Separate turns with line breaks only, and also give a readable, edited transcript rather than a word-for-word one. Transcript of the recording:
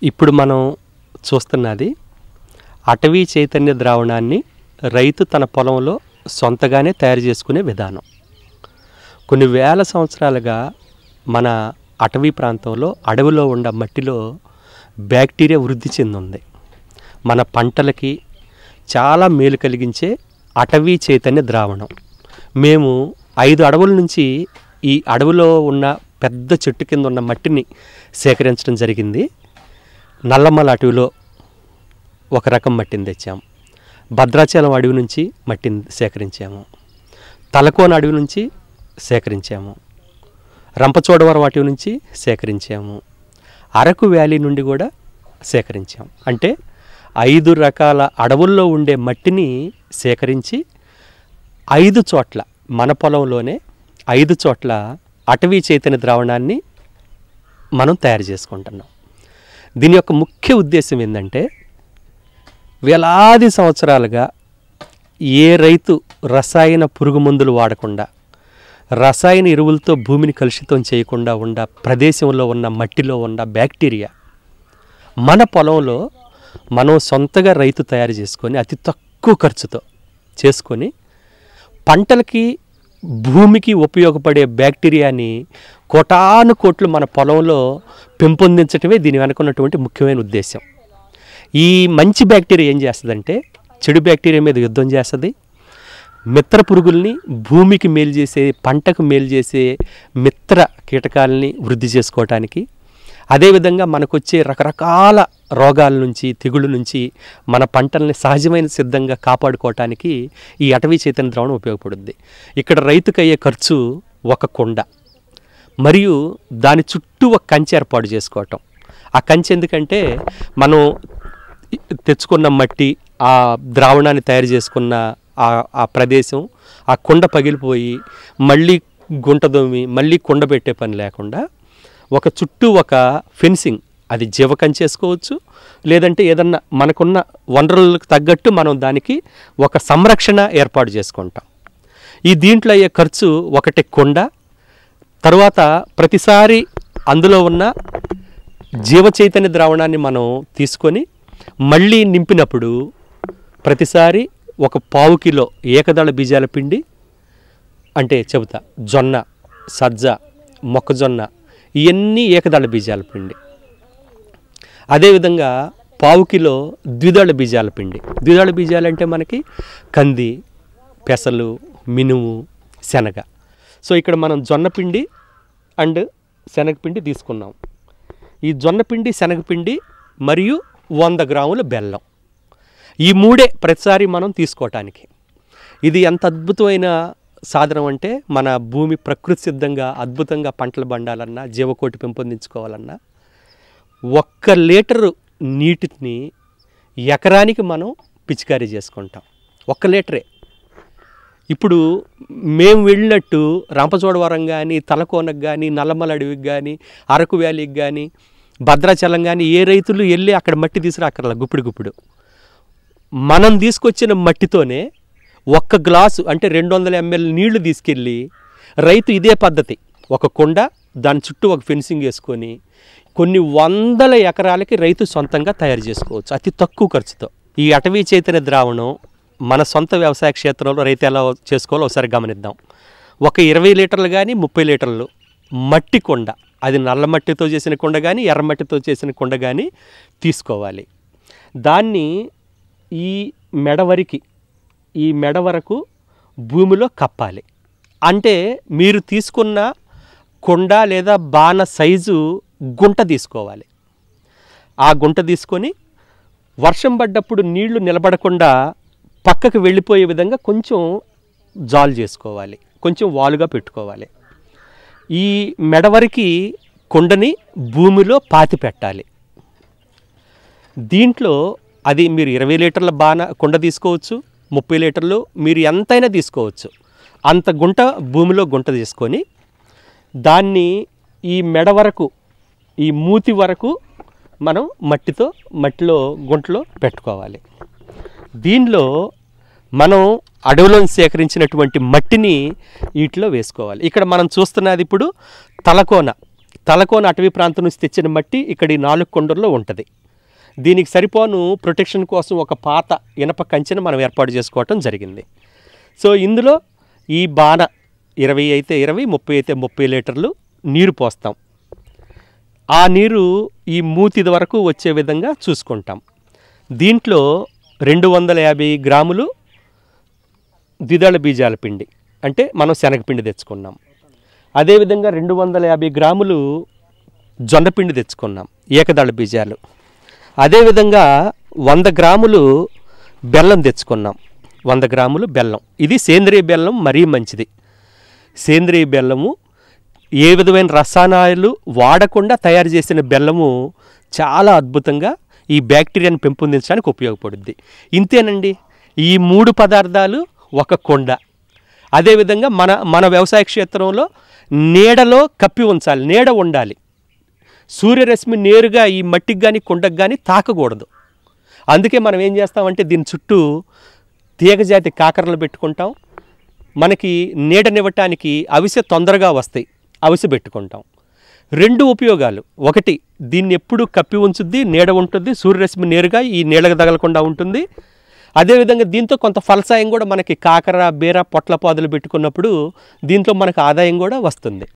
ఇప్పుడు మనం చూస్తున్నది అటవీ చైతన్య ద్రావణాన్ని రైతు తన పొలంలో సొంతగానే తయారు చేసుకునే విధానం. కొన్ని వేల సంవత్సరాలుగా మన అటవీ ప్రాంతంలో అడవిలో ఉన్న మట్టిలో బ్యాక్టీరియా వృద్ధి చెందింది. మన పంటలకి చాలా మేలు కలిగించే అటవీ చైతన్య ద్రావణం. మేము 5 అడవుల నుంచి ఈ అడవిలో ఉన్న పెద్ద చెట్టు కింద ఉన్న మట్టిని సేకరించడం జరిగింది. నల్లమల అటవిలో ఒక రకం మట్టిని తెచ్చాము, భద్రాచలం అడవి నుంచి మట్టిని సేకరించాము, తలకోన అడవి నుంచి సేకరించాము, రంపచోడవరం అటవి నుంచి సేకరించాము, అరకు వ్యాలీ నుండి కూడా సేకరించాము. అంటే 5 రకాల అడవుల్లో ఉండే మట్టిని సేకరించి 5 చోట్ల మన పొలంలోనే 5 చోట్ల అటవీ చైతన్య ద్రావణాన్ని మనం తయారు చేసుకుంటున్నాం. దీని యొక్క ముఖ్య ఉద్దేశం ఏంటంటే, వేలాది సంవత్సరాలుగా ఏ రైతు రసాయన పురుగు మందులు వాడకుండా, రసాయన ఎరువులతో భూమిని కలుషితం చేయకుండా ఉన్న ప్రదేశంలో ఉన్న మట్టిలో ఉన్న బ్యాక్టీరియా మన పొలంలో మనం సొంతగా రైతు తయారు చేసుకొని అతి తక్కువ ఖర్చుతో చేసుకొని పంటలకి భూమికి ఉపయోగపడే బ్యాక్టీరియాని కోటాను కోట్లు మన పొలంలో పెంపొందించడమే దీని వెనుకున్నటువంటి ముఖ్యమైన ఉద్దేశం. ఈ మంచి బ్యాక్టీరియా ఏం చేస్తుందంటే చెడు బ్యాక్టీరియా మీద యుద్ధం చేస్తుంది. మిత్ర పురుగుల్ని, భూమికి మేలు చేసే, పంటకు మేలు చేసే మిత్ర కీటకాలని వృద్ధి చేసుకోవటానికి, అదేవిధంగా మనకొచ్చే రకరకాల రోగాల నుంచి, తెగుళ్ళ నుంచి మన పంటల్ని సహజమైన సిద్ధంగా కాపాడుకోవటానికి ఈ అటవీ చైతన్య ద్రావణం ఉపయోగపడుద్ది. ఇక్కడ రైతుకు అయ్యే ఖర్చు ఒక కొండ మరియు దాని చుట్టూ ఒక కంచె ఏర్పాటు చేసుకోవటం. ఆ కంచె ఎందుకంటే మనం తెచ్చుకున్న మట్టి, ఆ ద్రావణాన్ని తయారు చేసుకున్న ఆ ప్రదేశం, ఆ కుండ పగిలిపోయి మళ్ళీ గుంట దొమ్మి మళ్ళీ కుండ పెట్టే పని లేకుండా ఒక చుట్టూ ఒక ఫెన్సింగ్, అది జీవకంచె చేసుకోవచ్చు, లేదంటే ఏదన్నా మనకున్న వనరులకు తగ్గట్టు మనం దానికి ఒక సంరక్షణ ఏర్పాటు చేసుకుంటాం. ఈ దీంట్లో అయ్యే ఖర్చు ఒకటి కొండ, తరువాత ప్రతిసారి అందులో ఉన్న జీవ చైతన్య ద్రావణాన్ని మనం తీసుకొని మళ్ళీ నింపినప్పుడు ప్రతిసారి ఒక 1/4 కిలో ఏకదళ బీజాల పిండి, అంటే చెబుతా, జొన్న, సజ్జ, మొక్కజొన్న, ఇవన్నీ ఏకదళ బీజాల పిండి. అదేవిధంగా 1/4 కిలో ద్విదళ బీజాల పిండి. ద్విదళ బీజాలు అంటే మనకి కంది, పెసలు, మినుము, శనగ. సో ఇక్కడ మనం జొన్న పిండి అండ్ శనగపిండి తీసుకున్నాం. ఈ జొన్న పిండి, శనగపిండి మరియు 100 గ్రాముల బెల్లం, ఈ 3 ప్రతిసారి మనం తీసుకోవటానికి. ఇది ఎంత అద్భుతమైన సాధనం అంటే, మన భూమి ప్రకృతి సిద్ధంగా అద్భుతంగా పంటలు పండాలన్నా, జీవకోటి పెంపొందించుకోవాలన్నా 1 లీటరు నీటిని ఎకరానికి మనం పిచికారీ చేసుకుంటాం. 1 లీటరే. ఇప్పుడు మేము వెళ్ళినట్టు రంపచోడవరం కానీ, తలకోనకు కానీ, నల్లమల అడవికి కానీ, అరకు వ్యాలీకి కానీ, భద్రాచలం కానీ ఏ రైతులు వెళ్ళి అక్కడ మట్టి తీసుకురాక్కర్లా గుప్పుడు. మనం తీసుకొచ్చిన మట్టితోనే 1 గ్లాసు అంటే 200 ml నీళ్లు తీసుకెళ్ళి రైతు ఇదే పద్ధతి, ఒక కొండ, దాని చుట్టూ ఒక ఫెన్సింగ్ వేసుకొని కొన్ని వందల ఎకరాలకి రైతు సొంతంగా తయారు చేసుకోవచ్చు అతి తక్కువ ఖర్చుతో. ఈ అటవీ చైతన్య ద్రావణం మన సొంత వ్యవసాయ క్షేత్రంలో రైతు ఎలా చేసుకోవాలో ఒకసారి గమనిద్దాం. ఒక 20 లీటర్లు కానీ 30 లీటర్లు మట్టి కొండ, అది నల్ల మట్టితో చేసిన కొండ కానీ, ఎర్రమట్టితో చేసిన కొండ కానీ తీసుకోవాలి. దాన్ని ఈ మెడ వరకు భూమిలో కప్పాలి. అంటే మీరు తీసుకున్న కొండ లేదా బాణ సైజు గుంట తీసుకోవాలి. ఆ గుంట తీసుకొని వర్షం పడ్డప్పుడు నీళ్లు నిలబడకుండా పక్కకు వెళ్ళిపోయే విధంగా కొంచెం జాలు చేసుకోవాలి, కొంచెం వాలుగా పెట్టుకోవాలి. ఈ మెడవరికి కొండని భూమిలో పాతి పెట్టాలి. దీంట్లో అది మీరు 20 లీటర్ల బాణ కొండ తీసుకోవచ్చు, 30 లీటర్లు, మీరు ఎంతైనా తీసుకోవచ్చు. అంత గుంట భూమిలో గుంట తీసుకొని దాన్ని ఈ మెడ వరకు, ఈ మూతి వరకు మనం మట్టిలో గుంటలో పెట్టుకోవాలి. దీనిలో మనం అడవిలో సేకరించినటువంటి మట్టిని వీటిలో వేసుకోవాలి. ఇక్కడ మనం చూస్తున్నది ఇప్పుడు తలకోన. తలకోన అటవీ ప్రాంతం నుంచి తెచ్చిన మట్టి ఇక్కడ ఈ 4 కొండల్లో ఉంటుంది. దీనికి సరిపోను ప్రొటెక్షన్ కోసం ఒక పాత ఇనప కంచెను మనం ఏర్పాటు చేసుకోవటం జరిగింది. సో ఇందులో ఈ బాణ 20 అయితే 20, 30 అయితే 30 లీటర్లు నీరు పోస్తాం. ఆ నీరు ఈ మూతిది వరకు వచ్చే విధంగా చూసుకుంటాం. దీంట్లో 250 గ్రాములు ద్విదళ బీజాల పిండి, అంటే మనం శనగపిండి తెచ్చుకున్నాం. అదేవిధంగా 250 గ్రాములు జొన్నపిండి తెచ్చుకున్నాం, ఏకదళ బీజాలు. అదేవిధంగా 100 గ్రాములు బెల్లం తెచ్చుకున్నాం. 100 గ్రాములు బెల్లం. ఇది సేంద్రియ బెల్లం, మరీ మంచిది. సేంద్రియ బెల్లము ఏ విధమైన రసాయనాలు వాడకుండా తయారు చేసిన బెల్లము చాలా అద్భుతంగా ఈ బ్యాక్టీరియాను పెంపొందించడానికి ఉపయోగపడుద్ది. ఇంతేనండి, ఈ 3 పదార్థాలు ఒక కొండ. అదేవిధంగా మన వ్యవసాయ క్షేత్రంలో నీడలో కప్పి ఉంచాలి, నీడ ఉండాలి. సూర్యరశ్మి నేరుగా ఈ మట్టికి కానీ కుండకు కానీ తాకకూడదు. అందుకే మనం ఏం చేస్తామంటే దీని చుట్టూ తీగజాతి కాకరలు పెట్టుకుంటాం. మనకి నీడనివ్వటానికి అవిసె తొందరగా వస్తాయి, అవిసె పెట్టుకుంటాం. 2 ఉపయోగాలు. ఒకటి, దీన్ని ఎప్పుడు కప్పి ఉంచుద్ది, నీడ ఉంటుంది, సూర్యరశ్మి నేరుగా ఈ నీళ్ళకు తగలకుండా ఉంటుంది. అదేవిధంగా దీంతో కొంత ఫలసాయం కూడా మనకి కాకర, బీర, పొట్ల పాదులు పెట్టుకున్నప్పుడు దీంట్లో మనకు ఆదాయం కూడా వస్తుంది.